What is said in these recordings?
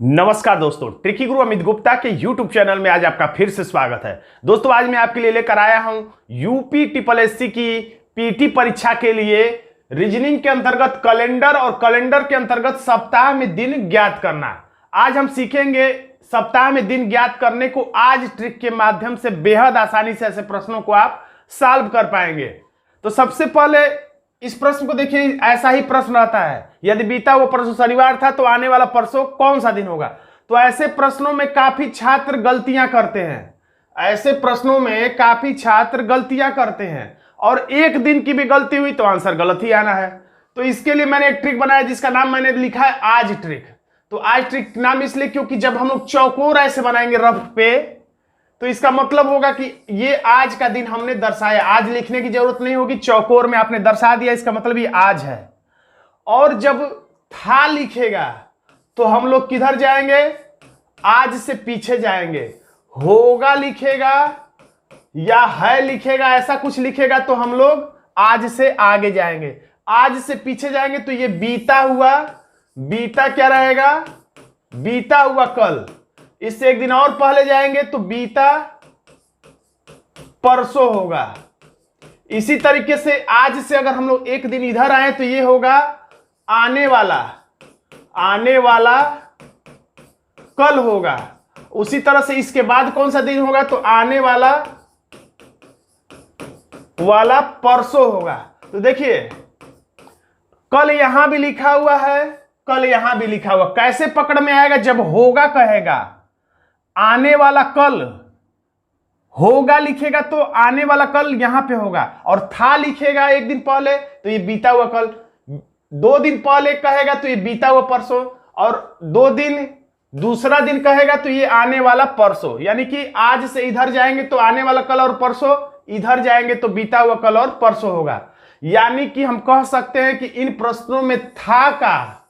नमस्कार दोस्तों, ट्रिकी गुरु अमित गुप्ता के YouTube चैनल में आज आपका फिर से स्वागत है। दोस्तों आज मैं आपके लिए लेकर आया हूं यूपी ट्रिपल एससी की पीटी परीक्षा के लिए रीजनिंग के अंतर्गत कैलेंडर और कैलेंडर के अंतर्गत सप्ताह में दिन ज्ञात करना। आज हम सीखेंगे सप्ताह में दिन ज्ञात करने को। आज ट्रिक के माध्यम से बेहद आसानी से ऐसे प्रश्नों को आप सॉल्व कर पाएंगे। तो सबसे पहले इस प्रश्न को देखिए, ऐसा ही प्रश्न रहता है, यदि बीता हुआ परसों शनिवार था तो आने वाला परसों कौन सा दिन होगा। तो ऐसे प्रश्नों में काफी छात्र गलतियां करते हैं, ऐसे प्रश्नों में काफी छात्र गलतियां करते हैं और एक दिन की भी गलती हुई तो आंसर गलत ही आना है। तो इसके लिए मैंने एक ट्रिक बनाया जिसका नाम मैंने लिखा है आज ट्रिक। तो आज ट्रिक नाम इसलिए क्योंकि जब हम लोग चौकोर ऐसे बनाएंगे रफ पे तो इसका मतलब होगा कि ये आज का दिन हमने दर्शाया। आज लिखने की जरूरत नहीं होगी, चौकोर में आपने दर्शा दिया, इसका मतलब ये आज है। और जब था लिखेगा तो हम लोग किधर जाएंगे, आज से पीछे जाएंगे। होगा लिखेगा या है लिखेगा, ऐसा कुछ लिखेगा तो हम लोग आज से आगे जाएंगे। आज से पीछे जाएंगे तो ये बीता हुआ, बीता क्या रहेगा, बीता हुआ कल। इससे एक दिन और पहले जाएंगे तो बीता परसों होगा। इसी तरीके से आज से अगर हम लोग एक दिन इधर आए तो ये होगा आने वाला, आने वाला कल होगा। उसी तरह से इसके बाद कौन सा दिन होगा तो आने वाला वाला परसों होगा। तो देखिए कल यहां भी लिखा हुआ है, कल यहां भी लिखा हुआ। कैसे पकड़ में आएगा, जब होगा कहेगा, आने वाला कल होगा लिखेगा तो आने वाला कल यहां पे होगा, और था लिखेगा एक दिन पहले तो ये बीता हुआ कल, 2 दिन पहले कहेगा तो ये बीता हुआ परसों, और 2 दिन दूसरा दिन कहेगा तो ये आने वाला परसों। यानी कि आज से इधर जाएंगे तो आने वाला कल और परसों, इधर जाएंगे तो बीता हुआ कल और परसों होगा। यानी कि हम कह सकते हैं कि इन प्रश्नों में था का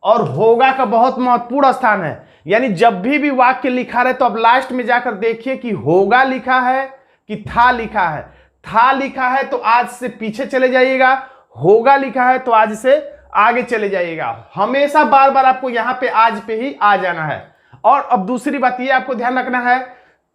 और होगा का बहुत महत्वपूर्ण स्थान है। यानी जब भी वाक्य लिखा रहे तो अब लास्ट में जाकर देखिए कि होगा लिखा है कि था लिखा है। था लिखा है तो आज से पीछे चले जाइएगा, होगा लिखा है तो आज से आगे चले जाइएगा। हमेशा बार बार आपको यहां पे आज पे ही आ जाना है। और अब दूसरी बात ये आपको ध्यान रखना है,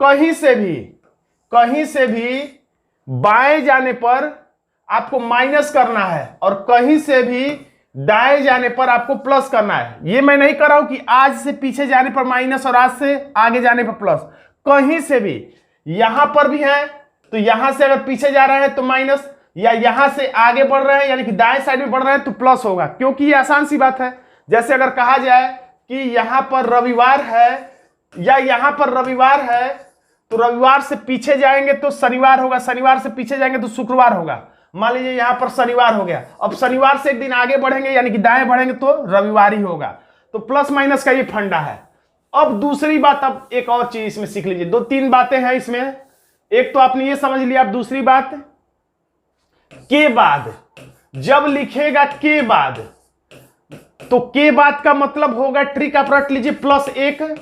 कहीं से भी बाएं जाने पर आपको माइनस करना है और कहीं से भी दाएं जाने पर आपको प्लस करना है। ये मैं नहीं कर रहा हूं कि आज से पीछे जाने पर माइनस और आज से आगे जाने पर प्लस। कहीं से भी, यहां पर भी है तो यहां से अगर पीछे जा रहे हैं तो माइनस, या यहां से आगे बढ़ रहे हैं यानी कि दाएं साइड में बढ़ रहे हैं तो प्लस होगा, क्योंकि ये आसान सी बात है। जैसे अगर कहा जाए कि यहां पर रविवार है या यहां पर रविवार है तो रविवार से पीछे जाएंगे तो शनिवार होगा, शनिवार से पीछे जाएंगे तो शुक्रवार होगा। मान लीजिए यहां पर शनिवार हो गया, अब शनिवार से एक दिन आगे बढ़ेंगे यानी कि दाएं बढ़ेंगे तो रविवार ही होगा। तो प्लस माइनस का ये फंडा है। अब दूसरी बात, अब एक और चीज इसमें सीख लीजिए। 2-3 बातें हैं इसमें। एक तो आपने ये समझ लिया, अब दूसरी बात के बाद, जब लिखेगा के बाद तो के बाद का मतलब होगा, ट्रिक आप रट लीजिए, +1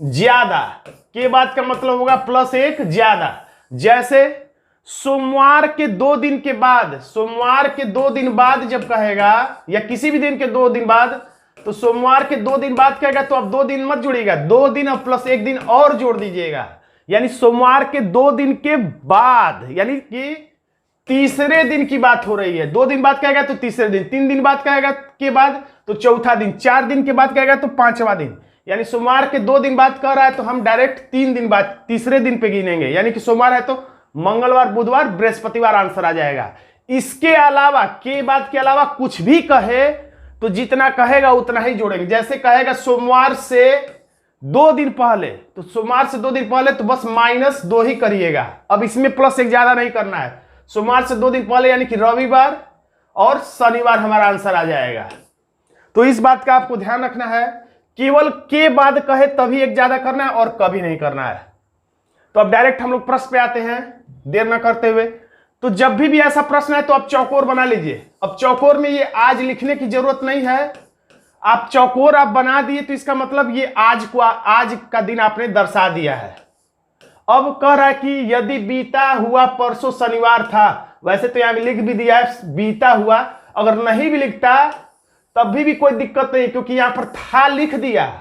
ज्यादा। के बाद का मतलब होगा +1 ज्यादा। जैसे सोमवार के 2 दिन के बाद, सोमवार के 2 दिन बाद जब कहेगा, या किसी भी दिन के 2 दिन बाद, तो सोमवार के 2 दिन बाद कहेगा तो अब 2 दिन मत जोड़िएगा, 2 दिन और +1 दिन और जोड़ दीजिएगा। यानी सोमवार के 2 दिन के बाद, यानी कि तीसरे दिन की बात हो रही है। 2 दिन बाद कहेगा तो तीसरे दिन, 3 दिन बाद कहेगा के बाद तो चौथा दिन, 4 दिन के बाद कहेगा तो 5वां दिन। यानी सोमवार के 2 दिन बाद कह रहा है तो हम डायरेक्ट 3 दिन बाद तीसरे दिन पे गिनेंगे। यानी कि सोमवार है तो मंगलवार, बुधवार, बृहस्पतिवार आंसर आ जाएगा। इसके अलावा, के बाद के अलावा कुछ भी कहे तो जितना कहेगा उतना ही जोड़ेंगे। जैसे कहेगा सोमवार से 2 दिन पहले, तो सोमवार से 2 दिन पहले तो बस -2 ही करिएगा। अब इसमें +1 ज्यादा नहीं करना है। सोमवार से 2 दिन पहले यानी कि रविवार और शनिवार हमारा आंसर आ जाएगा। तो इस बात का आपको ध्यान रखना है, केवल के बाद कहे तभी एक ज्यादा करना है और कभी नहीं करना है। तो अब डायरेक्ट हम लोग प्रश्न पे आते हैं देर न करते हुए। तो जब भी ऐसा प्रश्न है तो आप चौकोर बना लीजिए। अब चौकोर में ये आज लिखने की जरूरत नहीं है, आप चौकोर आप बना दिए तो इसका मतलब ये आज का दिन आपने दर्शा दिया है। अब कह रहा है कि यदि बीता हुआ परसों शनिवार था, वैसे तो यहां लिख भी दिया है बीता हुआ, अगर नहीं भी लिखता तब भी कोई दिक्कत नहीं, क्योंकि यहां पर था लिख दिया।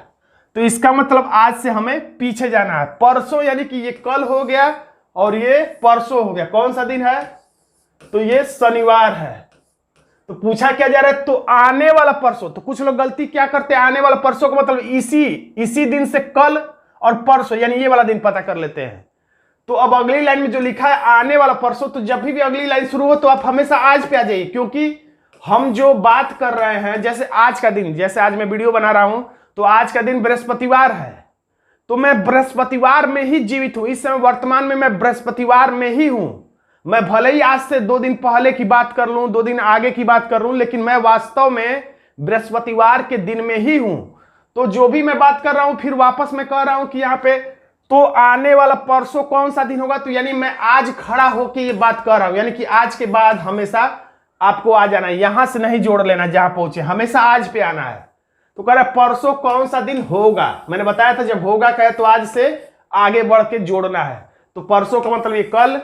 तो इसका मतलब आज से हमें पीछे जाना है। परसों यानी कि ये कल हो गया और ये परसों हो गया। कौन सा दिन है? तो ये शनिवार है। तो पूछा क्या जा रहा है? तो आने वाला परसों। तो कुछ लोग गलती क्या करते हैं, आने वाला परसों का मतलब इसी दिन से कल और परसों यानी ये वाला दिन पता कर लेते हैं। तो अब अगली लाइन में जो लिखा है आने वाला परसों, तो जब भी अगली लाइन शुरू हो तो आप हमेशा आज पे आ जाइए, क्योंकि हम जो बात कर रहे हैं, जैसे आज का दिन, जैसे आज मैं वीडियो बना रहा हूं तो आज का दिन बृहस्पतिवार है, तो मैं बृहस्पतिवार में ही जीवित हूं। इस समय वर्तमान में मैं बृहस्पतिवार में ही हूं। मैं भले ही आज से 2 दिन पहले की बात कर लूं, 2 दिन आगे की बात कर लूं, लेकिन मैं वास्तव में बृहस्पतिवार के दिन में ही हूं। तो जो भी मैं बात कर रहा हूं फिर वापस मैं कह रहा हूं कि यहां पे तो आने वाला परसों कौन सा दिन होगा, तो यानी मैं आज खड़ा होकर ये बात कर रहा हूं, यानी कि आज के बाद हमेशा आपको आ जाना है, यहां से नहीं जोड़ लेना, जहां पहुंचे हमेशा आज पे आना है। तो कह रहा परसों कौन सा दिन होगा, मैंने बताया था जब होगा कहे तो आज से आगे बढ़ के जोड़ना है। तो परसों का मतलब ये कल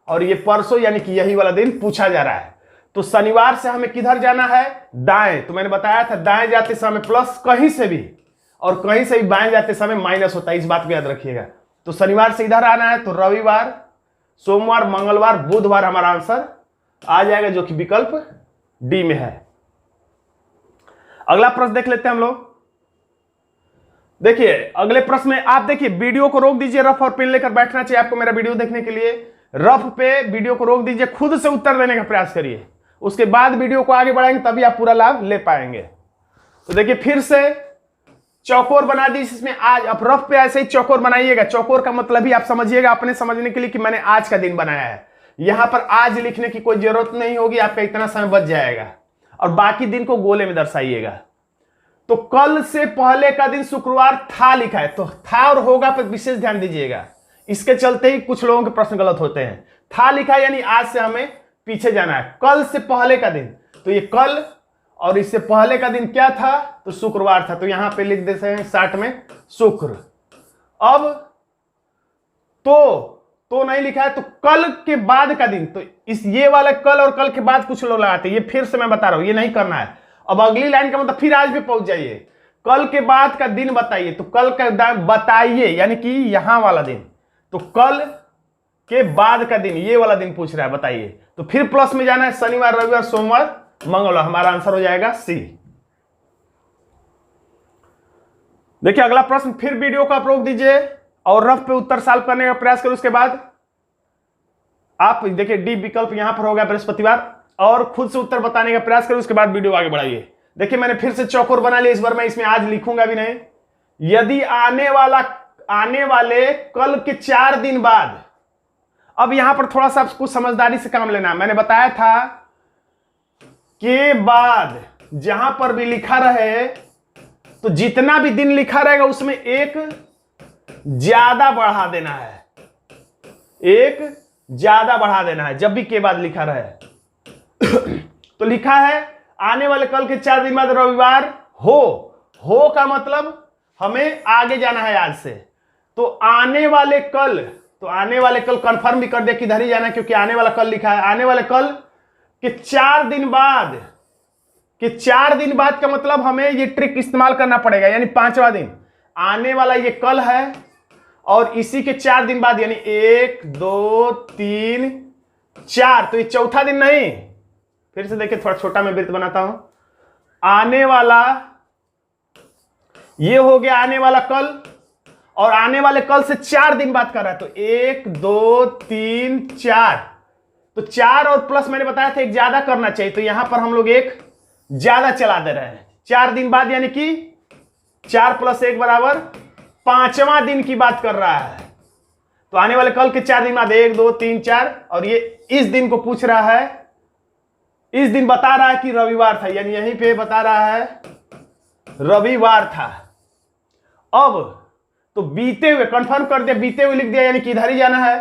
और ये परसों यानी कि यही वाला दिन पूछा जा रहा है। तो शनिवार से हमें किधर जाना है? दाएं। तो मैंने बताया था दाएं जाते समय प्लस कहीं से भी और कहीं से भी बाएं जाते समय माइनस होता है, इस बात को याद रखिएगा। तो शनिवार से इधर आना है, तो रविवार, सोमवार, मंगलवार, बुधवार हमारा आंसर आ जाएगा, जो कि विकल्प डी में है। अगला प्रश्न देख लेते हैं हम लोग। देखिए अगले प्रश्न में आप देखिए, वीडियो को रोक दीजिए, रफ और पेन लेकर बैठना चाहिए आपको मेरा वीडियो देखने के लिए। रफ पे वीडियो को रोक दीजिए, खुद से उत्तर देने का प्रयास करिए, उसके बाद वीडियो को आगे बढ़ाएंगे तभी आप पूरा लाभ ले पाएंगे। तो देखिए फिर से चौकोर बना दी इसमें आज, अब रफ पे ऐसे ही चौकोर बनाइएगा। चौकोर का मतलब ही आप समझिएगा अपने समझने के लिए कि मैंने आज का दिन बनाया है। यहां पर आज लिखने की कोई जरूरत नहीं होगी, आपका इतना समय बच जाएगा। और बाकी दिन को गोले में दर्शाइएगा। तो कल से पहले का दिन शुक्रवार था लिखा है, तो था और होगा पर विशेष ध्यान दीजिएगा, इसके चलते ही कुछ लोगों के प्रश्न गलत होते हैं। था लिखा है यानी आज से हमें पीछे जाना है। कल से पहले का दिन, तो ये कल और इससे पहले का दिन क्या था? तो शुक्रवार था। तो यहां पे लिख देते हैं 60 में शुक्र। अब तो नहीं लिखा है, तो कल के बाद का दिन, तो इस ये वाला कल और कल के बाद कुछ लोग लगाते हैं, ये फिर से मैं बता रहा हूं, ये नहीं करना है। अब अगली लाइन का मतलब फिर आज भी पहुंच जाइए, कल के बाद का दिन बताइए। तो कल का बताइए यानी कि यहां वाला दिन, तो कल के बाद का दिन ये वाला दिन पूछ रहा है, बताइए। तो फिर प्लस में जाना है, शनिवार, रविवार, सोमवार, मंगलवार, हमारा आंसर हो जाएगा सी। देखिए अगला प्रश्न, फिर वीडियो को आप रोक दीजिए और रफ पे उत्तर सॉल्व करने का प्रयास करो। उसके बाद आप देखिए डी विकल्प यहां पर होगा बृहस्पतिवार, और खुद से उत्तर बताने का प्रयास करो। उसके बाद वीडियो आगे बढ़ाइए। देखिए मैंने फिर से चौकोर बना लिया, इस बार मैं इसमें आज लिखूंगा भी नहीं। यदि आने वाले कल के 4 दिन बाद, अब यहां पर थोड़ा सा कुछ समझदारी से काम लेना। मैंने बताया था के बाद जहां पर भी लिखा रहे, तो जितना भी दिन लिखा रहेगा उसमें एक ज्यादा बढ़ा देना है, एक ज्यादा बढ़ा देना है जब भी के बाद लिखा रहे। तो लिखा है आने वाले कल के 4 दिन बाद रविवार हो का मतलब हमें आगे जाना है आज से। तो आने वाले कल, तो आने वाले कल कंफर्म भी कर दे किधर ही जाना है, क्योंकि आने वाला कल लिखा है। आने वाले कल के 4 दिन बाद, कि 4 दिन बाद का मतलब हमें ये ट्रिक इस्तेमाल करना पड़ेगा, यानी 5वां दिन। आने वाला ये कल है और इसी के 4 दिन बाद यानी 1 2 3 4, तो ये चौथा दिन नहीं। फिर से देखिए थोड़ा छोटा मैं वृत्त बनाता हूं। आने वाला ये हो गया आने वाला कल, और आने वाले कल से 4 दिन बाद कर रहा है, तो 1 2 3 4, तो 4 और प्लस मैंने बताया था एक ज्यादा करना चाहिए, तो यहां पर हम लोग एक ज्यादा चला दे रहे हैं। 4 दिन बाद यानी कि 4 + 1 बराबर 5वां दिन की बात कर रहा है। तो आने वाले कल के 4 दिन बाद 1 2 3 4, और ये इस दिन को पूछ रहा है, इस दिन बता रहा है कि रविवार था, यानी यहीं पे बता रहा है रविवार था। अब तो बीते हुए कंफर्म कर दिया, बीते हुए लिख दिया, यानी कि इधर ही जाना है।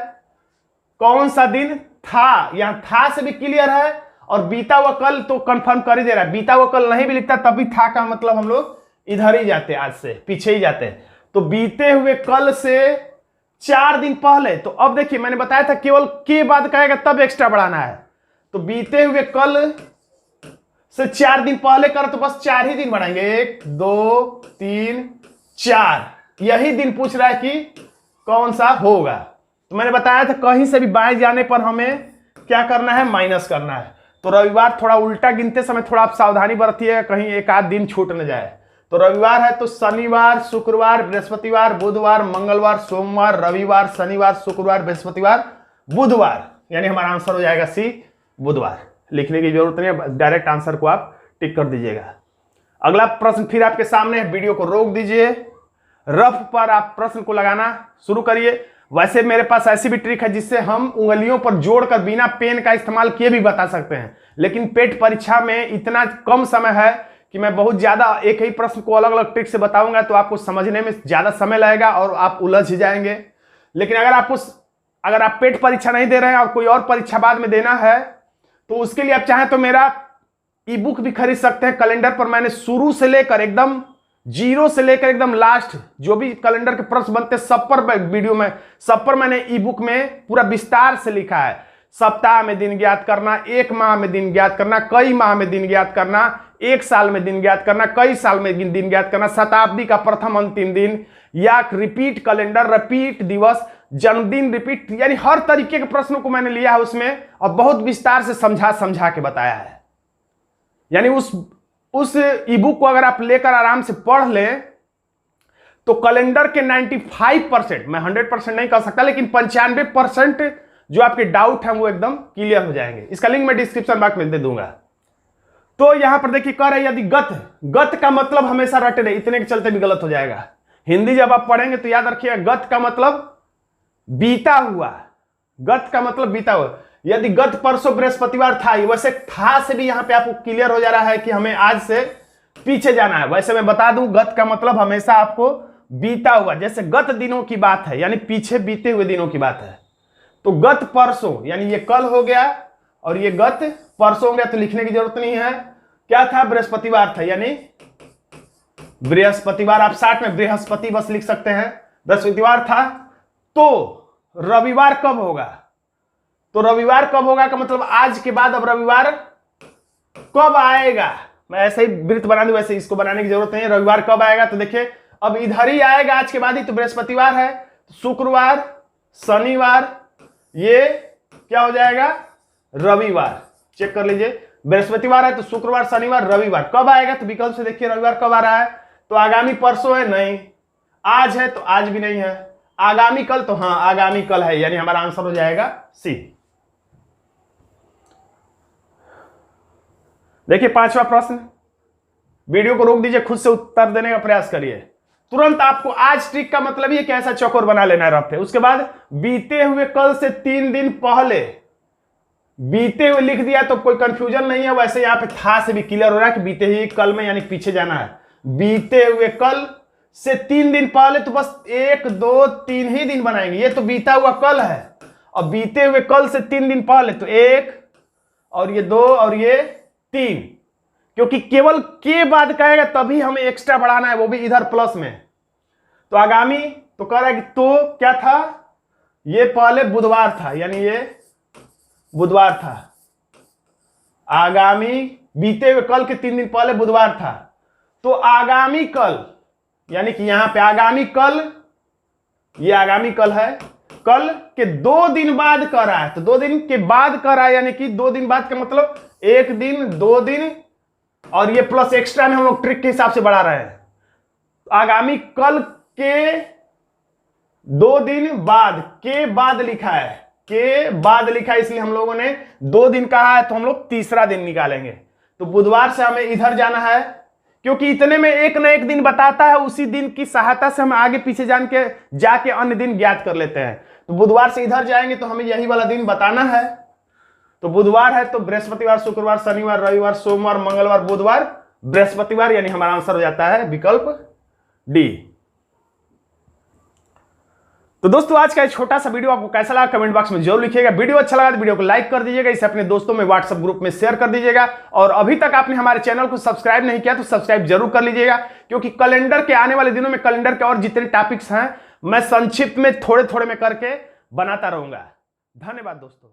कौन सा दिन था, यहां था से भी क्लियर है, और बीता हुआ कल तो कंफर्म कर ही दे रहा है। बीता हुआ कल नहीं भी लिखता तभी था का मतलब हम लोग इधर ही जाते, आज से पीछे ही जाते हैं। तो बीते हुए कल से 4 दिन पहले, तो अब देखिए मैंने बताया था केवल के बाद कहेगा तब एक्स्ट्रा बढ़ाना है। तो बीते हुए कल से 4 दिन पहले कर, तो बस 4 ही दिन बढ़ाएंगे, 1 2 3 4 यही दिन पूछ रहा है कि कौन सा होगा। तो मैंने बताया था कहीं से भी बाएं जाने पर हमें क्या करना है, माइनस करना है। तो रविवार थोड़ा उल्टा गिनते समय थोड़ा आप सावधानी बरतिए, कहीं एक आध दिन छूट न जाए। तो रविवार है तो शनिवार, शुक्रवार, बृहस्पतिवार, बुधवार, मंगलवार, सोमवार, रविवार, शनिवार, शुक्रवार, बृहस्पतिवार, बुधवार, यानी हमारा आंसर हो जाएगा सी, बुधवार। लिखने की जरूरत नहीं है, डायरेक्ट आंसर को आप टिक कर दीजिएगा। अगला प्रश्न फिर आपके सामने है, वीडियो को रोक दीजिए, रफ पर आप प्रश्न को लगाना शुरू करिए। वैसे मेरे पास ऐसी भी ट्रिक है जिससे हम उंगलियों पर जोड़कर बिना पेन का इस्तेमाल किए भी बता सकते हैं, लेकिन पेट परीक्षा में इतना कम समय है कि मैं बहुत ज्यादा एक ही प्रश्न को अलग अलग ट्रिक से बताऊंगा तो आपको समझने में ज्यादा समय लगेगा और आप उलझ जाएंगे। लेकिन अगर आप पेट परीक्षा नहीं दे रहे हैं और कोई और परीक्षा बाद में देना है तो उसके लिए आप चाहें तो मेरा ई बुक भी खरीद सकते हैं। कैलेंडर पर मैंने शुरू से लेकर एकदम 0 से लेकर एकदम लास्ट जो भी कैलेंडर के प्रश्न बनते सब पर वीडियो में सब पर मैंने ई बुक में पूरा विस्तार से लिखा है। सप्ताह में दिन ज्ञात करना, 1 माह में दिन ज्ञात करना, कई माह में दिन ज्ञात करना, 1 साल में दिन ज्ञात करना, कई साल में दिन ज्ञात करना, शताब्दी का प्रथम अंतिम दिन, या रिपीट कैलेंडर, रिपीट दिवस, जन्मदिन रिपीट, यानी हर तरीके के प्रश्नों को मैंने लिया है उसमें और बहुत विस्तार से समझा के बताया है। यानी उस ई बुक को अगर आप लेकर आराम से पढ़ लें तो कैलेंडर के 95%, मैं 100% नहीं कह सकता, लेकिन 95% जो आपके डाउट हैं वो एकदम क्लियर हो जाएंगे। इसका लिंक मैं डिस्क्रिप्शन बॉक्स में दे दूंगा। तो यहां पर देखिए कह रहे हैं यदि गत का मतलब हमेशा रटे नहीं, इतने के चलते भी गलत हो जाएगा। हिंदी जब आप पढ़ेंगे तो याद रखिएगा गत का मतलब बीता हुआ, गत का मतलब बीता हुआ। यदि गत परसों बृहस्पतिवार था, वैसे था से भी यहां पे आपको क्लियर हो जा रहा है कि हमें आज से पीछे जाना है। वैसे मैं बता दूं गत का मतलब हमेशा आपको बीता हुआ, जैसे गत दिनों की बात है यानी पीछे बीते हुए दिनों की बात है। तो गत परसों यानी ये कल हो गया और ये गत परसों हो गया, तो लिखने की जरूरत नहीं है। क्या था, बृहस्पतिवार था, यानी बृहस्पतिवार, आप 60 में बृहस्पति बस लिख सकते हैं, बृहस्पतिवार था। तो रविवार कब होगा, तो रविवार कब होगा का मतलब आज के बाद अब रविवार कब आएगा। मैं ऐसे ही वृत्त बना दूं, वैसे इसको बनाने की जरूरत नहीं है। रविवार कब आएगा तो देखिए अब इधर ही आएगा आज के बाद ही, तो बृहस्पतिवार है, शुक्रवार, शनिवार, ये क्या हो जाएगा, रविवार। चेक कर लीजिए, बृहस्पतिवार है तो शुक्रवार, शनिवार, रविवार। कब आएगा तो विकल्प से देखिए रविवार कब आ रहा है, तो आगामी परसों है, नहीं। आज है तो आज भी नहीं है। आगामी कल, तो हाँ आगामी कल है, यानी हमारा आंसर हो जाएगा सी। देखिए 5वां प्रश्न, वीडियो को रोक दीजिए, खुद से उत्तर देने का प्रयास करिए। तुरंत आपको आज ट्रिक का मतलब ही कैसा चौकोर बना लेना है रफ पे। उसके बाद बीते हुए कल से 3 दिन पहले, बीते हुए लिख दिया तो कोई कंफ्यूजन नहीं है। वैसे यहां पे था से भी क्लियर हो रहा है कि बीते हुए कल में यानी पीछे जाना है। बीते हुए कल से 3 दिन पहले, तो बस 1, 2, 3 ही दिन बनाएंगे। ये तो बीता हुआ कल है, और बीते हुए कल से 3 दिन पहले तो 1 और ये 2 और ये 3, क्योंकि केवल के बाद कहेगा तभी हमें एक्स्ट्रा बढ़ाना है, वो भी इधर प्लस में। तो आगामी, तो कह रहा है कि तो क्या था, ये पहले बुधवार था, यानी ये बुधवार था। आगामी बीते हुए कल के 3 दिन पहले बुधवार था, तो आगामी कल यानी कि यहां पे आगामी कल, ये आगामी कल है, कल के 2 दिन बाद कर रहा है, तो 2 दिन के बाद कर रहा है, यानी कि 2 दिन बाद का मतलब 1 दिन, 2 दिन और ये प्लस एक्स्ट्रा में हम लोग ट्रिक के हिसाब से बढ़ा रहे हैं। आगामी कल के 2 दिन बाद, के बाद लिखा है, के बाद लिखा है, इसलिए हम लोगों ने 2 दिन कहा है, तो हम लोग तीसरा दिन निकालेंगे। तो बुधवार से हमें इधर जाना है, क्योंकि इतने में एक न एक दिन बताता है, उसी दिन की सहायता से हम आगे पीछे जाके अन्य दिन ज्ञात कर लेते हैं। तो बुधवार से इधर जाएंगे तो हमें यही वाला दिन बताना है। तो बुधवार है तो बृहस्पतिवार, शुक्रवार, शनिवार, रविवार, सोमवार, मंगलवार, बुधवार, बृहस्पतिवार, यानी हमारा आंसर हो जाता है विकल्प डी। तो दोस्तों आज का छोटा सा वीडियो आपको कैसा लगा कमेंट बॉक्स में जरूर लिखिएगा। वीडियो अच्छा लगा तो वीडियो को लाइक कर दीजिएगा, इसे अपने दोस्तों में व्हाट्सएप ग्रुप में शेयर कर दीजिएगा, और अभी तक आपने हमारे चैनल को सब्सक्राइब नहीं किया तो सब्सक्राइब जरूर कर लीजिएगा, क्योंकि कैलेंडर के आने वाले दिनों में कैलेंडर के और जितने टॉपिक्स हैं मैं संक्षिप्त में थोड़े थोड़े में करके बनाता रहूंगा। धन्यवाद दोस्तों।